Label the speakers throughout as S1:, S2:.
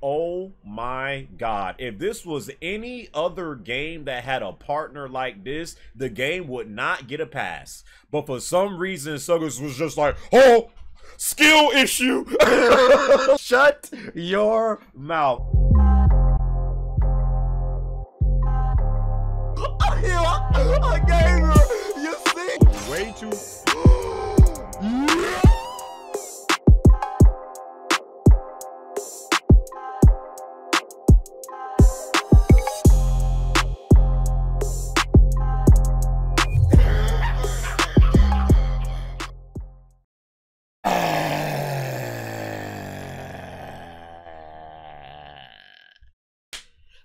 S1: Oh my god. If this was any other game that had a partner like this, the game would not get a pass. But for some reason, Suckers was just like, oh, skill issue. Shut your mouth. A gamer, you see? Way too.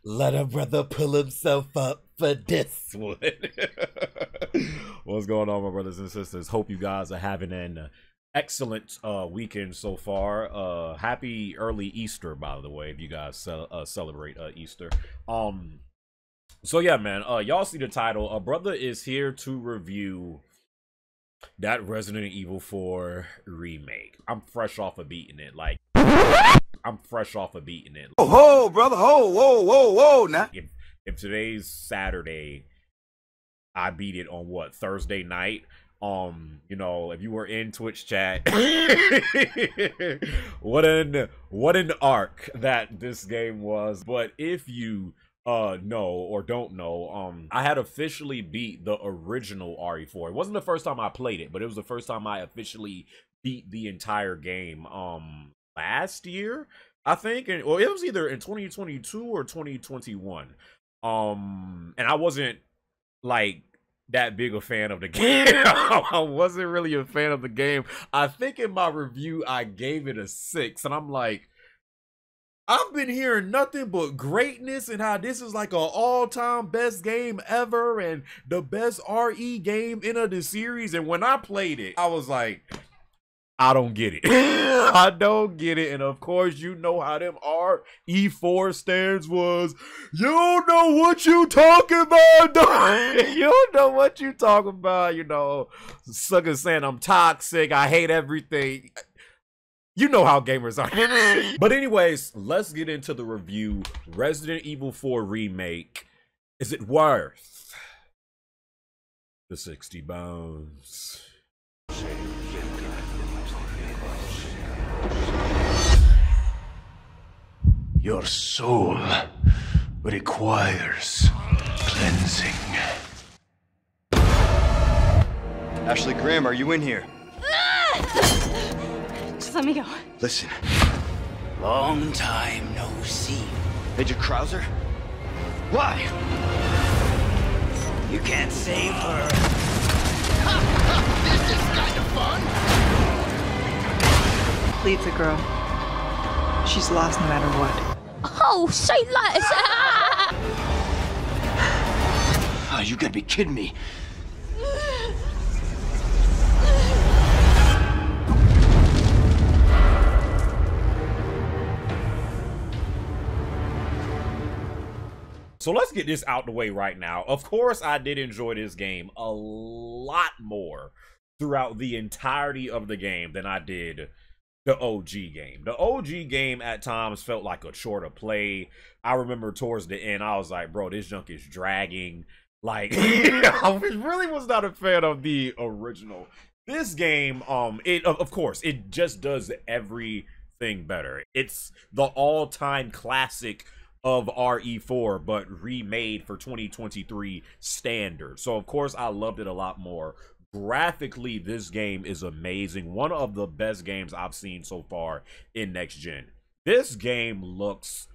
S1: Let a brother pull himself up for this one. What's going on, my brothers and sisters? Hope you guys are having an excellent weekend so far. Happy early Easter, by the way, if you guys celebrate Easter. So yeah, man, y'all see the title. A brother is here to review that Resident Evil 4 remake. I'm fresh off of beating it.
S2: Oh, ho, brother, ho, whoa, now.
S1: If today's Saturday, I beat it on what, Thursday night? You know, if you were in Twitch chat, what an arc that this game was. But if you know or don't know, I had officially beat the original RE4. It wasn't the first time I played it, but it was the first time I officially beat the entire game last year, I think. And well, it was either in 2022 or 2021. And I wasn't like that big a fan of the game. I wasn't really a fan of the game. I think in my review I gave it a 6, and I'm like, I've been hearing nothing but greatness and how this is like an all-time best game ever and the best RE game in the series. And when I played it, I was like, I don't get it. I don't get it. And of course, you know how them RE4 stands was. You don't know what you talking about. You don't know what you talking about. You know, suckers saying I'm toxic. I hate everything. You know how gamers are. But anyways, let's get into the review. Resident Evil 4 Remake. Is it worth the 60 bones?
S2: Your soul requires cleansing. Ashley Graham, are you in here?
S3: Just let me go.
S2: Listen. Long time no see. Major Krauser? Why? You can't save her. This is kind of fun.
S4: Leave the girl. She's lost no matter what.
S3: Oh, say less.
S2: Oh, you gotta be kidding me.
S1: So let's get this out the way right now. Of course, I did enjoy this game a lot more throughout the entirety of the game than I did the OG game. The OG game at times felt like a chore to play. I remember towards the end, I was like, bro, this junk is dragging. Like, I really was not a fan of the original. This game, of course, it just does everything better. It's the all-time classic of RE4, but remade for 2023 standards. So, of course, I loved it a lot more. Graphically, this game is amazing. One of the best games I've seen so far in next gen. This game looks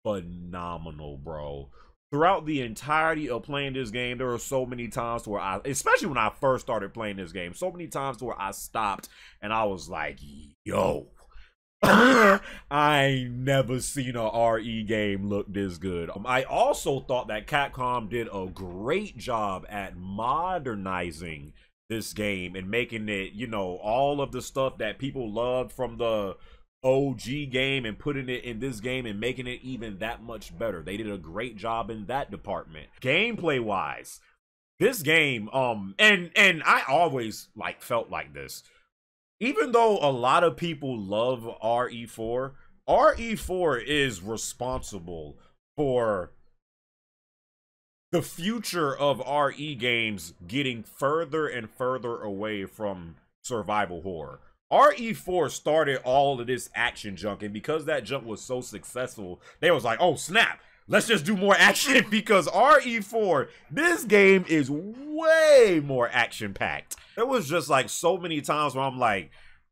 S1: phenomenal, bro. Throughout the entirety of playing this game, there were so many times where especially when I first started playing this game, so many times where I stopped and I was like, yo, I ain't never seen a RE game look this good. I also thought that Capcom did a great job at modernizing this game and making it, you know, all of the stuff that people loved from the OG game and putting it in this game and making it even that much better. They did a great job in that department. Gameplay wise, this game, and I always like felt like this. Even though a lot of people love RE4, RE4 is responsible for the future of RE games getting further and further away from survival horror. RE4 started all of this action junk, and because that junk was so successful, they was like, oh snap, let's just do more action. Because RE4, this game is way more action-packed. There was just like so many times where I'm like,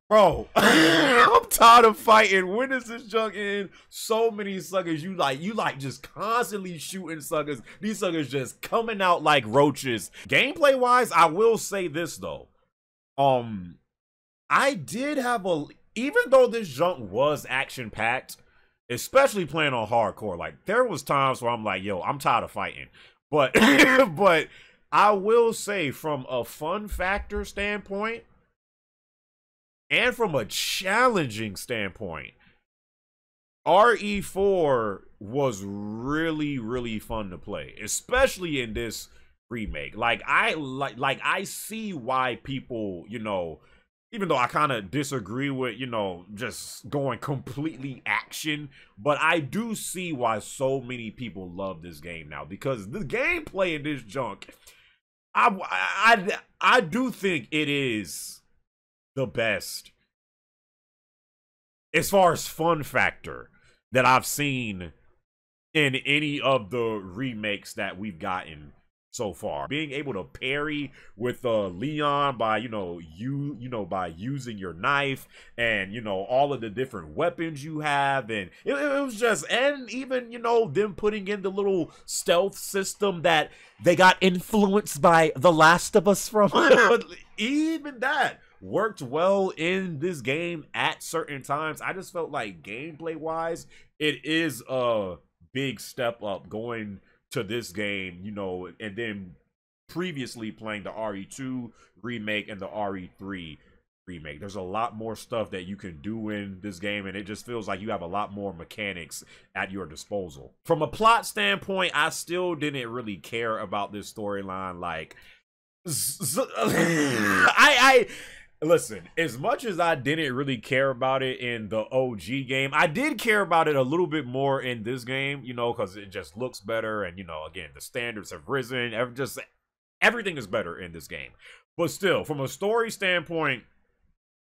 S1: bro, I'm tired of fighting. When is this junk in? So many suckers. You like just constantly shooting suckers. These suckers just coming out like roaches. Gameplay wise, I will say this though. I did have even though this junk was action packed, especially playing on hardcore, like there was times where I'm like, yo, I'm tired of fighting. But but I will say from a fun factor standpoint, and from a challenging standpoint, RE4 was really, really fun to play, especially in this remake. Like I see why people, you know, even though I kind of disagree with, you know, just going completely action, but I do see why so many people love this game now, because the gameplay in this junk, I do think it is the best as far as fun factor that I've seen in any of the remakes that we've gotten so far. Being able to parry with Leon by by using your knife, and all of the different weapons you have, and it was just, and even them putting in the little stealth system that they got influenced by The Last of Us from. Even that worked well in this game at certain times. I just felt like gameplay wise, it is a big step up going to this game, and then previously playing the RE2 remake and the RE3 remake. There's a lot more stuff that you can do in this game, and it just feels like you have a lot more mechanics at your disposal. From a plot standpoint, I still didn't really care about this storyline. Like, listen, as much as I didn't really care about it in the OG game, I did care about it a little bit more in this game, because it just looks better, and, again, the standards have risen. Everything is better in this game. But still, from a story standpoint,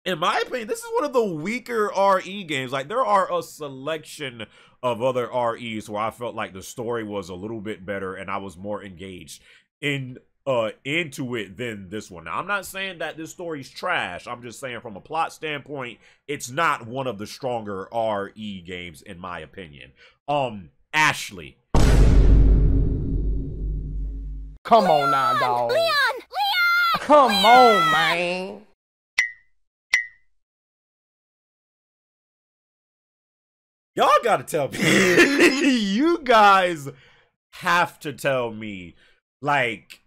S1: in my opinion, this is one of the weaker RE games. Like, there are a selection of other REs where I felt like the story was a little bit better and I was more engaged into it than this one. Now, I'm not saying that this story's trash. I'm just saying from a plot standpoint, it's not one of the stronger RE games in my opinion. Ashley.
S5: Come on now, dog.
S3: Leon!
S5: Come on, man.
S1: Y'all gotta tell me. You guys have to tell me, like,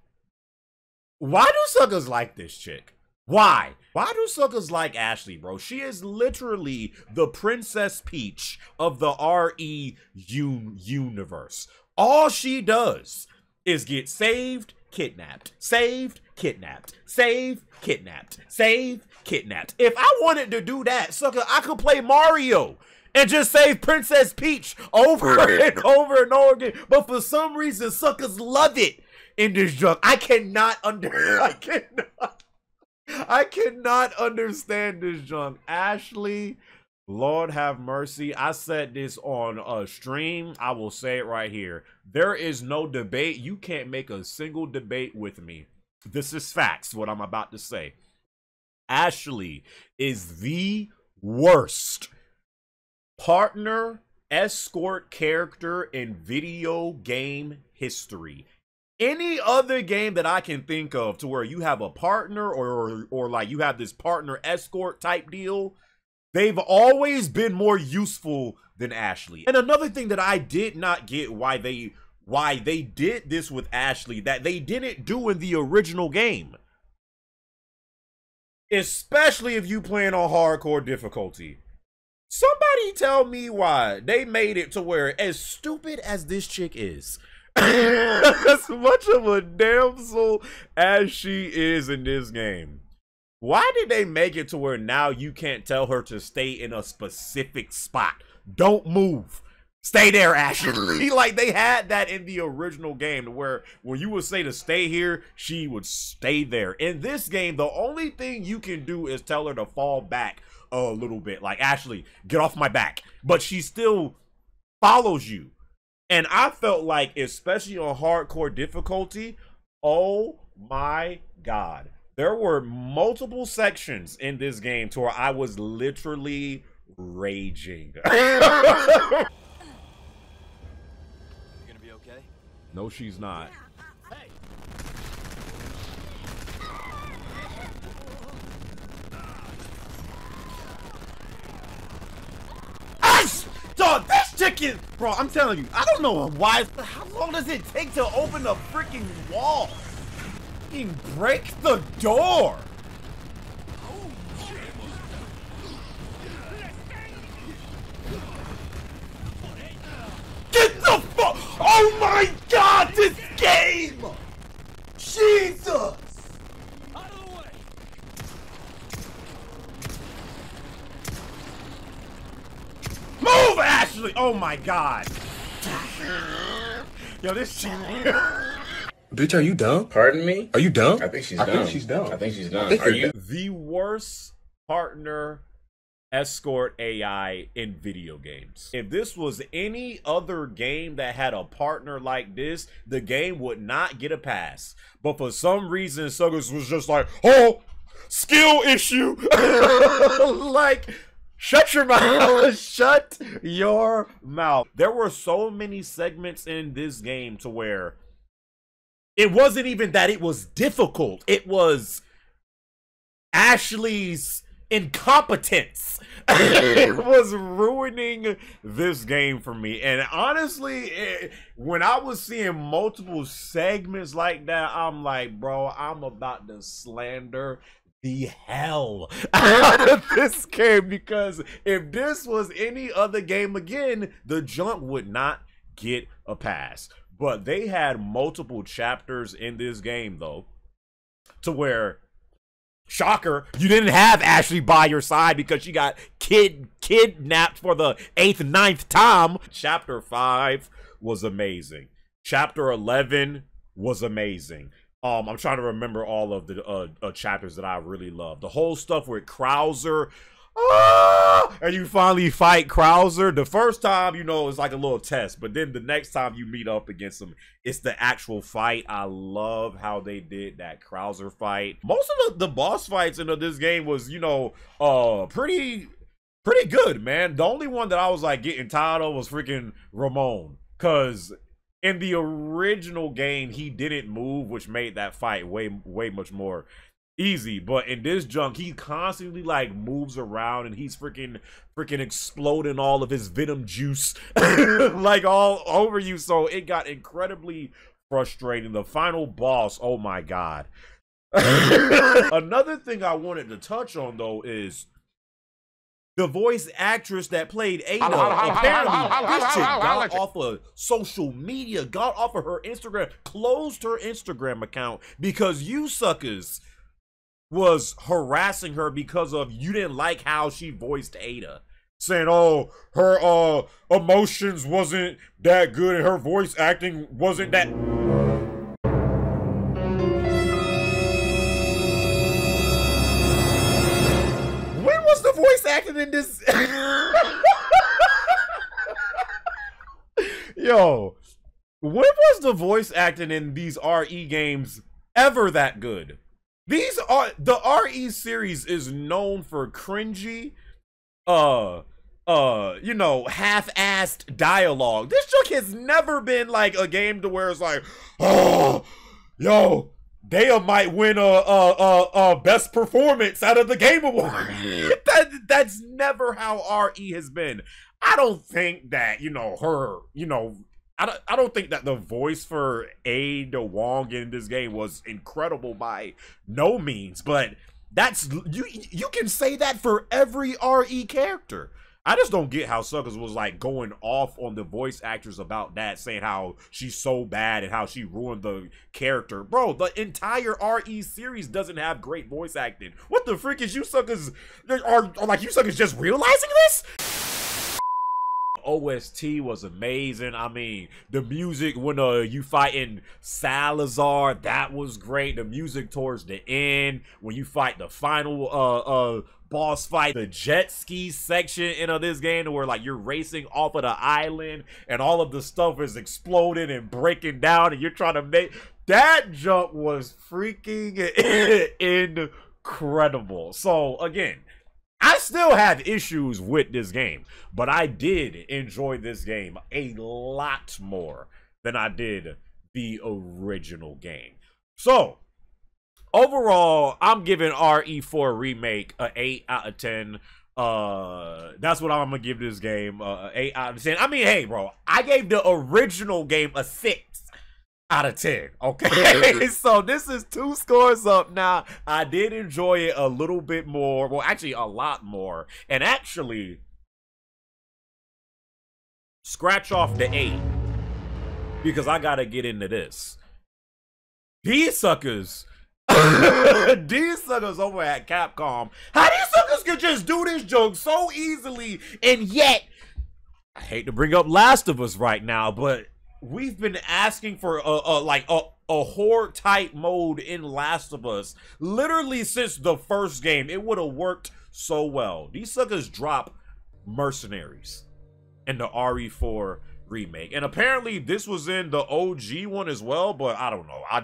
S1: why do suckers like this chick? Why? Why do suckers like Ashley, bro? She is literally the Princess Peach of the RE universe. All she does is get saved, kidnapped, saved, kidnapped, saved, kidnapped, saved, kidnapped. If I wanted to do that, sucker, I could play Mario and just save Princess Peach over and over and over again. But for some reason, suckers love it in this junk. I cannot understand this junk. Ashley, Lord have mercy. I said this on a stream. I will say it right here. There is no debate. You can't make a single debate with me. This is facts, what I'm about to say. Ashley is the worst partner escort character in video game history. Any other game that I can think of to where you have a partner or like you have this partner escort type deal, they've always been more useful than Ashley. And another thing that I did not get why they did this with Ashley that they didn't do in the original game, especially if you playing on hardcore difficulty. Somebody tell me why they made it to where, as stupid as this chick is, as much of a damsel as she is in this game, why did they make it to where now you can't tell her to stay in a specific spot don't move. Stay there, Ashley. Like, they had that in the original game where when you would say to stay here, she would stay there. In this game, the only thing you can do is tell her to fall back a little bit. Like, Ashley, get off my back. But she still follows you. And I felt like, especially on hardcore difficulty, oh my God. There were multiple sections in this game to where I was literally raging. No, she's not. Hey. Dog, this chicken, bro, I'm telling you, I don't know why. How long does it take to open the freaking wall? Fucking break the door. Get the fuck! Oh my God, this game! Jesus! Out of the way! Move, Ashley! Oh my God! Yo, this shit.
S6: Bitch, are you dumb?
S7: Pardon me?
S6: Are you dumb?
S7: I think she's dumb. I think she's dumb. Are you
S1: the worst partner escort AI in video games? If this was any other game that had a partner like this, the game would not get a pass. But for some reason, Suckers was just like, oh, skill issue. Like, shut your mouth. Shut your mouth. There were so many segments in this game to where it wasn't even that it was difficult. It was Ashley's incompetence. It was ruining this game for me. And honestly, when I was seeing multiple segments like that, I'm like, bro, I'm about to slander the hell out of this game, because if this was any other game again, the junk would not get a pass. But they had multiple chapters in this game, though, to where, shocker, you didn't have Ashley by your side because she got kidnapped for the 8th, 9th time. Chapter 5 was amazing. Chapter 11 was amazing. I'm trying to remember all of the chapters that I really loved. The whole stuff with Krauser. And you finally fight Krauser. The first time, you know, it's like a little test, but then the next time you meet up against him, it's the actual fight. I love how they did that Krauser fight. Most of the boss fights in this game was, you know, pretty good, man. The only one that I was like getting tired of was freaking Ramon, because in the original game he didn't move, which made that fight way much more easy. But in this junk, he constantly like moves around and he's freaking exploding all of his venom juice like all over you. So it got incredibly frustrating. The final boss, oh my God. Another thing I wanted to touch on though is the voice actress that played Ada. Apparently this chick got off of social media, got off of her Instagram, closed her Instagram account because you suckers was harassing her because of you didn't like how she voiced Ada, saying, oh, her emotions wasn't that good and her voice acting wasn't that. When was the voice acting in this? Yo, when was the voice acting in these RE games ever that good? These are the RE series is known for cringy, you know, half-assed dialogue. This joke has never been like a game to where it's like, oh, yo, Dea might win a best performance out of the Game Award. That's never how RE has been. I don't think that, you know, her, you know, I don't think that the voice for Ada Wong in this game was incredible by no means, but that's you can say that for every RE character. I just don't get how Suckers was like going off on the voice actress about that, saying how she's so bad and how she ruined the character. Bro, the entire RE series doesn't have great voice acting. What the frick is you suckers are like, you suckers just realizing this? OST was amazing. I mean, the music when you fighting Salazar, that was great. The music towards the end when you fight the final boss fight, the jet ski section in this game where like you're racing off of the island and all of the stuff is exploding and breaking down and you're trying to make that jump was freaking incredible. So again, I still have issues with this game, but I did enjoy this game a lot more than I did the original game. So overall, I'm giving RE4 Remake an 8 out of 10. That's what I'm gonna give this game, 8 out of 10. I mean, hey, bro, I gave the original game a 6 out of 10. Okay, so this is 2 scores up now. I did enjoy it a little bit more. Well, actually, a lot more. And actually, scratch off the 8 because I gotta get into this. These suckers. These suckers over at Capcom, how these suckers could just do this joke so easily, and yet I hate to bring up Last of Us right now, but we've been asking for a horde type mode in Last of Us literally since the first game. It would have worked so well. These suckers drop Mercenaries in the RE4 Remake, and apparently this was in the OG one as well, but I don't know. I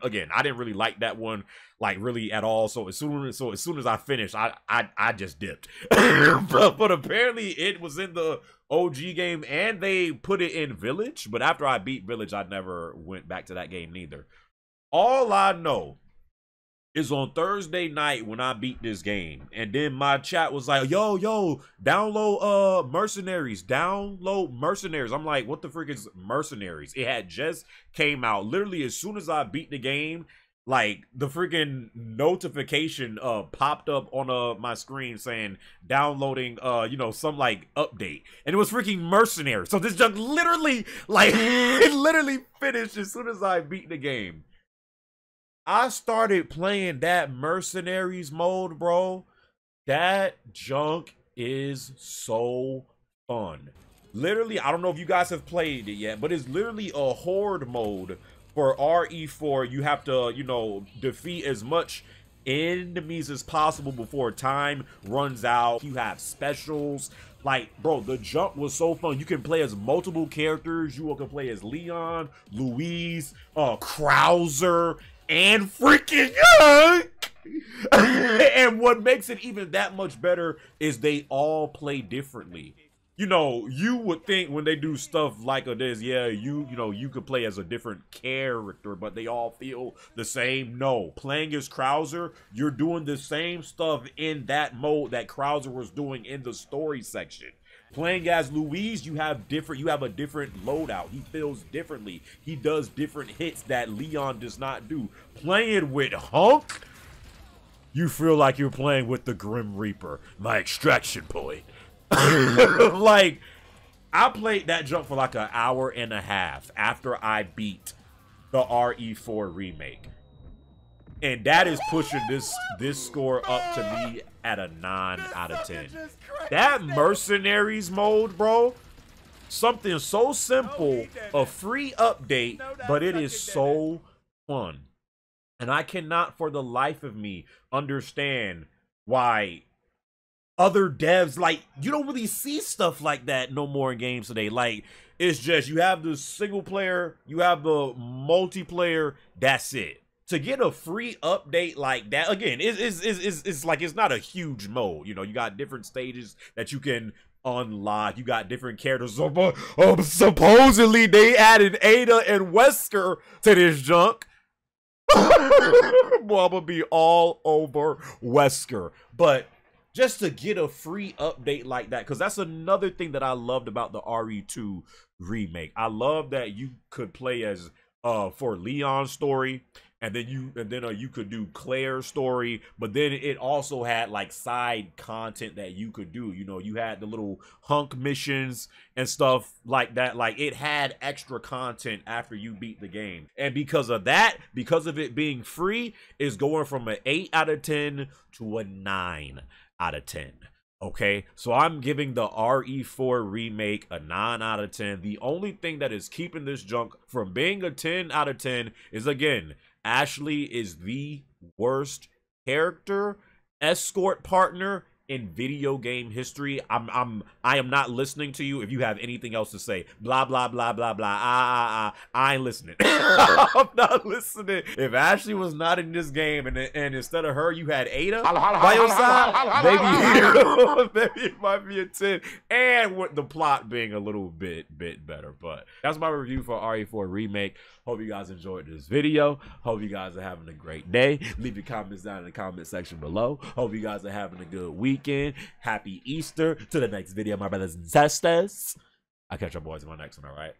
S1: didn't really like that one like really at all. So as soon as I finished, I just dipped. but apparently it was in the OG game and they put it in Village, but after I beat Village, I never went back to that game neither. All I know is on Thursday night when I beat this game, and then my chat was like, yo, download Mercenaries, download Mercenaries. I'm like, what the frick is Mercenaries? It had just came out. Literally as soon as I beat the game, like the freaking notification popped up on my screen saying downloading some like update, and it was freaking Mercenaries. So this junk literally like it literally finished as soon as I beat the game. I started playing that Mercenaries mode, bro. That junk is so fun. Literally, I don't know if you guys have played it yet, but it's literally a horde mode for RE4. You have to, defeat as much enemies as possible before time runs out. You have specials. Like, bro, the jump was so fun. You can play as multiple characters. You can play as Leon, Louise, Krauser, and freaking Young. And what makes it even that much better is they all play differently. You would think when they do stuff like this, yeah, you could play as a different character, but they all feel the same. No, playing as Krauser, you're doing the same stuff in that mode that Krauser was doing in the story section. Playing as Louise, you have a different loadout. He feels differently. He does different hits that Leon does not do. Playing with Hunk, you feel like you're playing with the Grim Reaper, my extraction point. Like, I played that jump for like an hour and a half after I beat the RE4 Remake. And that is pushing this score up to me at a 9 out of 10. That Mercenaries mode, bro, something so simple, a free update, but it is so fun. And I cannot for the life of me understand why other devs, like, you don't really see stuff like that no more in games today. Like, it's just, you have the single player, you have the multiplayer, that's it. To get a free update like that, again, it's like, it's not a huge mode. You got different stages that you can unlock. You got different characters. Supposedly, they added Ada and Wesker to this junk. Well, I'm gonna be all over Wesker. But just to get a free update like that, because that's another thing that I loved about the RE2 Remake. I love that you could play as for Leon's story, and then you could do Claire's story, but then it also had like side content that you could do. You had the little Hunk missions and stuff like that. Like, it had extra content after you beat the game. And because of that, because of it being free, it's going from an 8 out of 10 to a 9 out of 10. Okay, so I'm giving the RE4 remake a 9 out of 10. The only thing that is keeping this junk from being a 10 out of 10 is, again, Ashley is the worst character escort partner in video game history. I am not listening to you if you have anything else to say. Blah blah blah blah blah. I ain't listening. I'm not listening. If Ashley was not in this game and instead of her you had Ada by your side, maybe it might be a 10. And with the plot being a little bit better. But that's my review for RE4 Remake. Hope you guys enjoyed this video. Hope you guys are having a great day. Leave your comments down in the comment section below. Hope you guys are having a good weekend. Happy Easter. To the next video, my brothers and sisters. I'll catch you boys in my next one, all right?